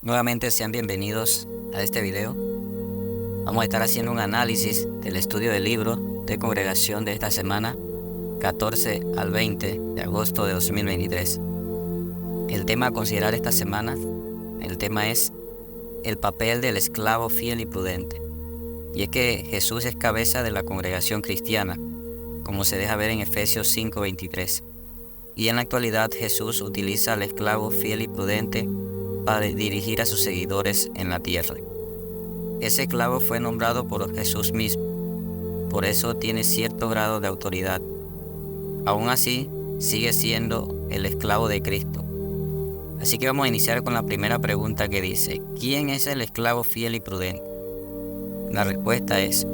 Nuevamente sean bienvenidos a este video. Vamos a estar haciendo un análisis del estudio del libro de congregación de esta semana, 14 al 20 de agosto de 2023. El tema a considerar esta semana, el tema es el papel del esclavo fiel y prudente. Y es que Jesús es cabeza de la congregación cristiana, como se deja ver en Efesios 5:23. Y en la actualidad Jesús utiliza al esclavo fiel y prudente para dirigir a sus seguidores en la tierra. Ese esclavo fue nombrado por Jesús mismo, por eso tiene cierto grado de autoridad. Aún así, sigue siendo el esclavo de Cristo. Así que vamos a iniciar con la primera pregunta que dice: ¿quién es el esclavo fiel y prudente? La respuesta es: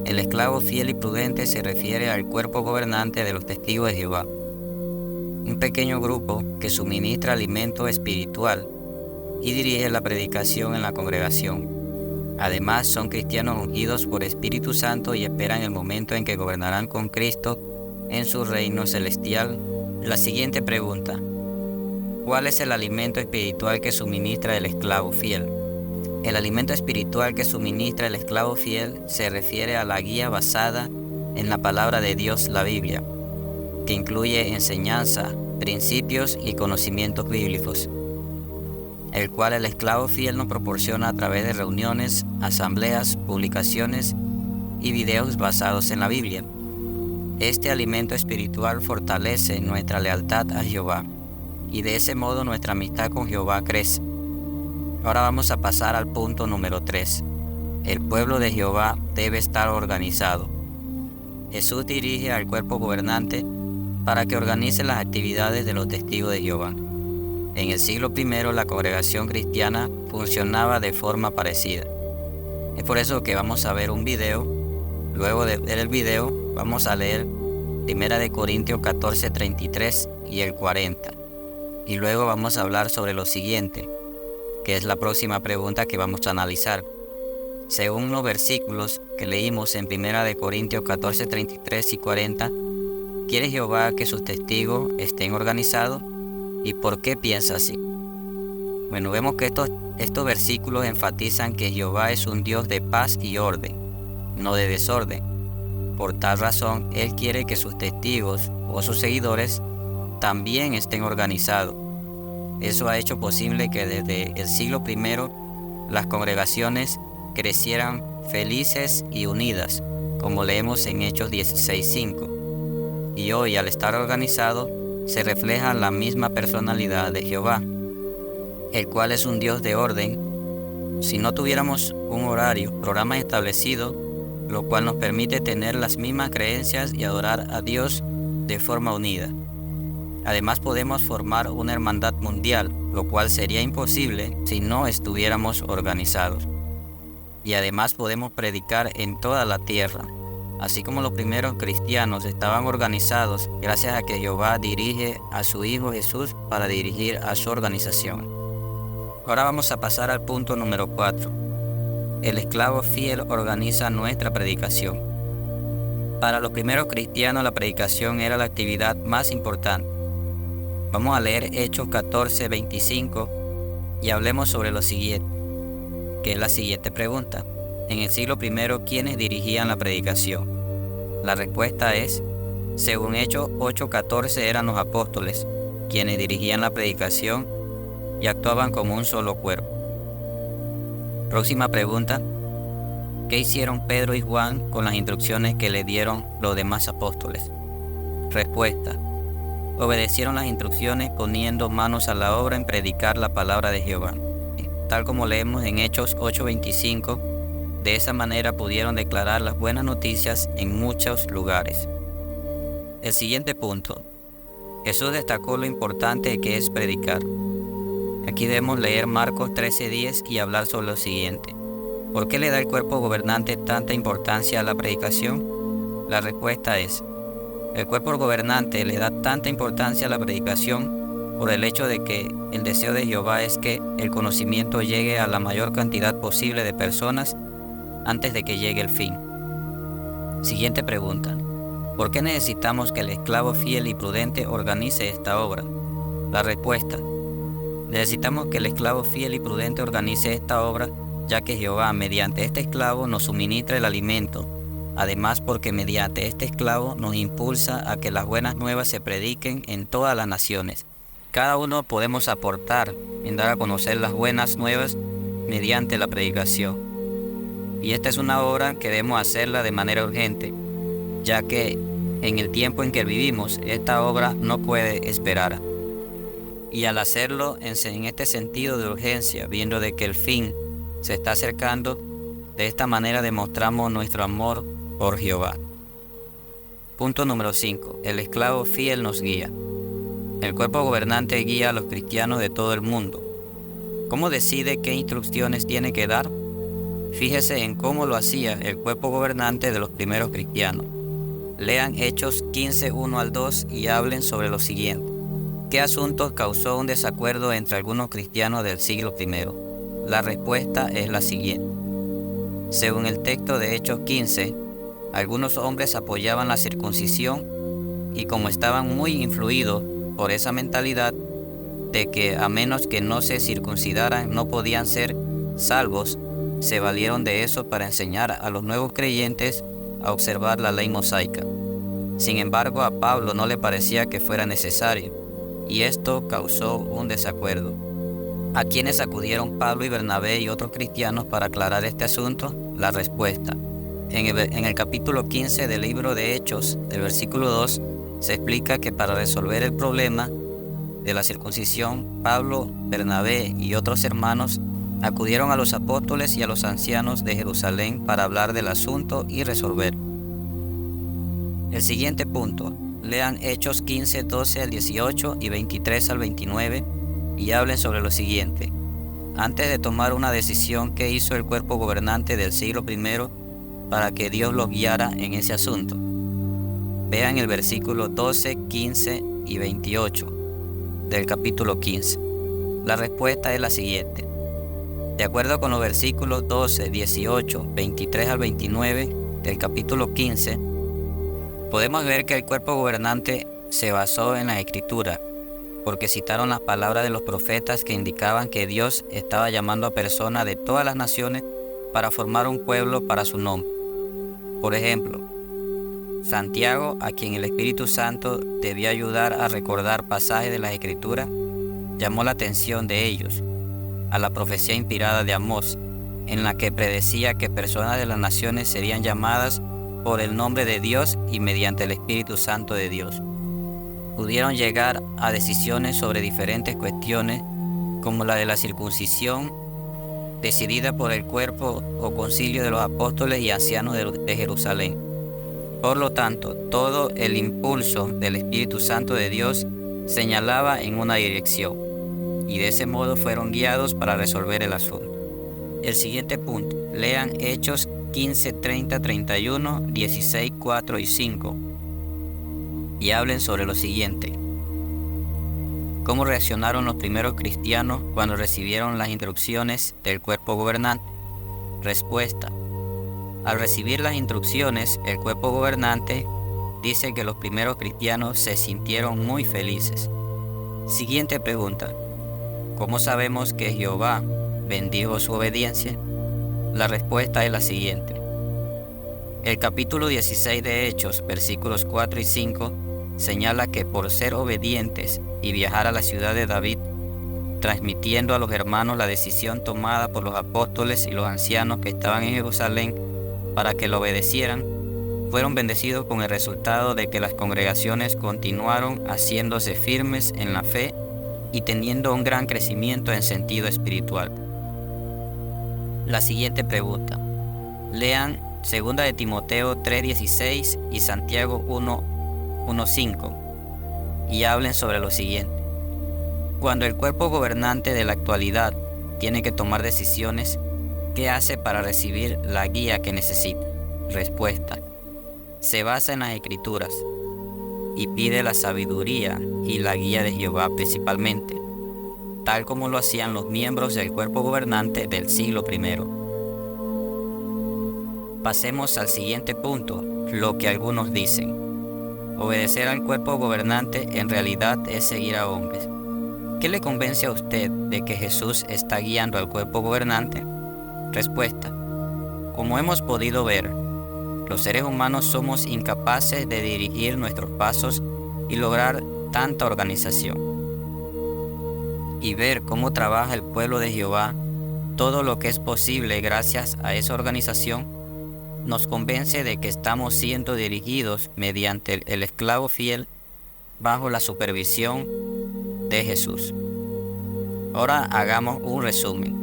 el esclavo fiel y prudente se refiere al cuerpo gobernante de los testigos de Jehová, un pequeño grupo que suministra alimento espiritual y dirige la predicación en la congregación. Además, son cristianos ungidos por Espíritu Santo y esperan el momento en que gobernarán con Cristo en su reino celestial. La siguiente pregunta: ¿cuál es el alimento espiritual que suministra el esclavo fiel? El alimento espiritual que suministra el esclavo fiel se refiere a la guía basada en la palabra de Dios, la Biblia, que incluye enseñanza, principios y conocimientos bíblicos, el cual el esclavo fiel nos proporciona a través de reuniones, asambleas, publicaciones y videos basados en la Biblia. Este alimento espiritual fortalece nuestra lealtad a Jehová, y de ese modo nuestra amistad con Jehová crece. Ahora vamos a pasar al punto número 3. El pueblo de Jehová debe estar organizado. Jesús dirige al cuerpo gobernante para que organice las actividades de los testigos de Jehová. En el siglo I, la congregación cristiana funcionaba de forma parecida. Es por eso que vamos a ver un video. Luego de ver el video, vamos a leer 1 Corintios 14:33 y el 40. Y luego vamos a hablar sobre lo siguiente, que es la próxima pregunta que vamos a analizar. Según los versículos que leímos en 1 Corintios 14:33 y 40, ¿quiere Jehová que sus testigos estén organizados? ¿Y por qué piensa así? Bueno, vemos que estos versículos enfatizan que Jehová es un Dios de paz y orden, no de desorden. Por tal razón, Él quiere que sus testigos o sus seguidores también estén organizados. Eso ha hecho posible que desde el siglo I las congregaciones crecieran felices y unidas, como leemos en Hechos 16:5. Y hoy, al estar organizado, se refleja la misma personalidad de Jehová, el cual es un Dios de orden. Si no tuviéramos un programa establecido, lo cual nos permite tener las mismas creencias y adorar a Dios de forma unida. Además, podemos formar una hermandad mundial, lo cual sería imposible si no estuviéramos organizados. Y además podemos predicar en toda la tierra. Así como los primeros cristianos estaban organizados gracias a que Jehová dirige a su Hijo Jesús para dirigir a su organización. Ahora vamos a pasar al punto número 4. El esclavo fiel organiza nuestra predicación. Para los primeros cristianos la predicación era la actividad más importante. Vamos a leer Hechos 14:25 y hablemos sobre lo siguiente, que es la siguiente pregunta. En el siglo I, ¿quiénes dirigían la predicación? La respuesta es: según Hechos 8:14 eran los apóstoles, quienes dirigían la predicación y actuaban como un solo cuerpo. Próxima pregunta: ¿qué hicieron Pedro y Juan con las instrucciones que le dieron los demás apóstoles? Respuesta: obedecieron las instrucciones poniendo manos a la obra en predicar la palabra de Jehová, tal como leemos en Hechos 8:25. De esa manera pudieron declarar las buenas noticias en muchos lugares. El siguiente punto. Jesús destacó lo importante que es predicar. Aquí debemos leer Marcos 13:10 y hablar sobre lo siguiente. ¿Por qué le da el cuerpo gobernante tanta importancia a la predicación? La respuesta es: el cuerpo gobernante le da tanta importancia a la predicación por el hecho de que el deseo de Jehová es que el conocimiento llegue a la mayor cantidad posible de personas antes de que llegue el fin. Siguiente pregunta: ¿por qué necesitamos que el esclavo fiel y prudente organice esta obra? La respuesta: Necesitamos que el esclavo fiel y prudente organice esta obra, ya que Jehová mediante este esclavo nos suministra el alimento. Además, porque mediante este esclavo nos impulsa a que las buenas nuevas se prediquen en todas las naciones. Cada uno podemos aportar en dar a conocer las buenas nuevas mediante la predicación. Y esta es una obra que debemos hacerla de manera urgente, ya que en el tiempo en que vivimos, esta obra no puede esperar. Y al hacerlo en este sentido de urgencia, viendo de que el fin se está acercando, de esta manera demostramos nuestro amor por Jehová. Punto número 5. El esclavo fiel nos guía. El cuerpo gobernante guía a los cristianos de todo el mundo. ¿Cómo decide qué instrucciones tiene que dar? Fíjese en cómo lo hacía el cuerpo gobernante de los primeros cristianos. Lean Hechos 15, 1 al 2 y hablen sobre lo siguiente. ¿Qué asuntos causó un desacuerdo entre algunos cristianos del siglo I? La respuesta es la siguiente. Según el texto de Hechos 15, algunos hombres apoyaban la circuncisión y como estaban muy influidos por esa mentalidad de que a menos que no se circuncidaran no podían ser salvos, se valieron de eso para enseñar a los nuevos creyentes a observar la ley mosaica. Sin embargo, a Pablo no le parecía que fuera necesario, y esto causó un desacuerdo. ¿A quiénes acudieron Pablo y Bernabé y otros cristianos para aclarar este asunto? La respuesta. En el capítulo 15 del libro de Hechos, del versículo 2, se explica que para resolver el problema de la circuncisión, Pablo, Bernabé y otros hermanos acudieron a los apóstoles y a los ancianos de Jerusalén para hablar del asunto y resolver. El siguiente punto. Lean Hechos 15, 12 al 18 y 23 al 29 y hablen sobre lo siguiente. Antes de tomar una decisión, ¿qué hizo el cuerpo gobernante del siglo I para que Dios los guiara en ese asunto? Vean el versículo 12, 15 y 28 del capítulo 15. La respuesta es la siguiente. De acuerdo con los versículos 12, 18, 23 al 29 del capítulo 15, podemos ver que el cuerpo gobernante se basó en la Escritura, porque citaron las palabras de los profetas que indicaban que Dios estaba llamando a personas de todas las naciones para formar un pueblo para su nombre. Por ejemplo, Santiago, a quien el Espíritu Santo debió ayudar a recordar pasajes de las Escrituras, llamó la atención de ellos a la profecía inspirada de Amós, en la que predecía que personas de las naciones serían llamadas por el nombre de Dios y mediante el Espíritu Santo de Dios. Pudieron llegar a decisiones sobre diferentes cuestiones, como la de la circuncisión, decidida por el cuerpo o concilio de los apóstoles y ancianos de Jerusalén. Por lo tanto, todo el impulso del Espíritu Santo de Dios señalaba en una dirección, y de ese modo fueron guiados para resolver el asunto. El siguiente punto. Lean Hechos 15, 30, 31, 16, 4 y 5 y hablen sobre lo siguiente. ¿Cómo reaccionaron los primeros cristianos cuando recibieron las instrucciones del cuerpo gobernante? Respuesta. Al recibir las instrucciones, el cuerpo gobernante dice que los primeros cristianos se sintieron muy felices. Siguiente pregunta. ¿Cómo sabemos que Jehová bendijo su obediencia? La respuesta es la siguiente. El capítulo 16 de Hechos, versículos 4 y 5, señala que por ser obedientes y viajar a la ciudad de David, transmitiendo a los hermanos la decisión tomada por los apóstoles y los ancianos que estaban en Jerusalén para que lo obedecieran, fueron bendecidos con el resultado de que las congregaciones continuaron haciéndose firmes en la fe y teniendo un gran crecimiento en sentido espiritual. La siguiente pregunta. Lean 2 de Timoteo 3:16 y Santiago 1:5 y hablen sobre lo siguiente. Cuando el cuerpo gobernante de la actualidad tiene que tomar decisiones, ¿qué hace para recibir la guía que necesita? Respuesta. Se basa en las Escrituras y pide la sabiduría y la guía de Jehová principalmente, tal como lo hacían los miembros del cuerpo gobernante del siglo I. Pasemos al siguiente punto, lo que algunos dicen. Obedecer al cuerpo gobernante en realidad es seguir a hombres. ¿Qué le convence a usted de que Jesús está guiando al cuerpo gobernante? Respuesta: como hemos podido ver, los seres humanos somos incapaces de dirigir nuestros pasos y lograr tanta organización. Y ver cómo trabaja el pueblo de Jehová, todo lo que es posible gracias a esa organización, nos convence de que estamos siendo dirigidos mediante el esclavo fiel bajo la supervisión de Jesús. Ahora hagamos un resumen.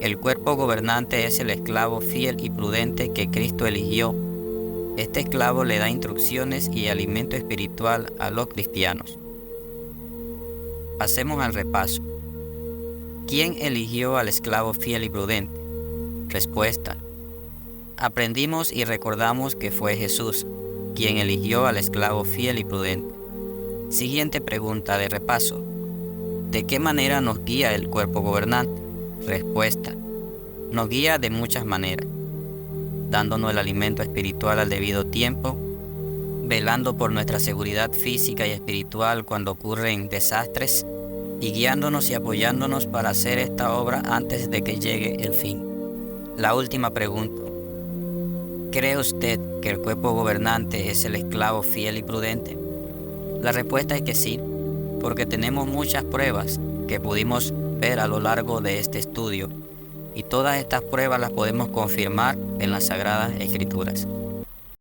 El cuerpo gobernante es el esclavo fiel y prudente que Cristo eligió. Este esclavo le da instrucciones y alimento espiritual a los cristianos. Pasemos al repaso. ¿Quién eligió al esclavo fiel y prudente? Respuesta: aprendimos y recordamos que fue Jesús quien eligió al esclavo fiel y prudente. Siguiente pregunta de repaso. ¿De qué manera nos guía el cuerpo gobernante? Respuesta: nos guía de muchas maneras, dándonos el alimento espiritual al debido tiempo, velando por nuestra seguridad física y espiritual cuando ocurren desastres, y guiándonos y apoyándonos para hacer esta obra antes de que llegue el fin. La última pregunta. ¿Cree usted que el cuerpo gobernante es el esclavo fiel y prudente? La respuesta es que sí, porque tenemos muchas pruebas que pudimos ver a lo largo de este estudio, y todas estas pruebas las podemos confirmar en las Sagradas Escrituras.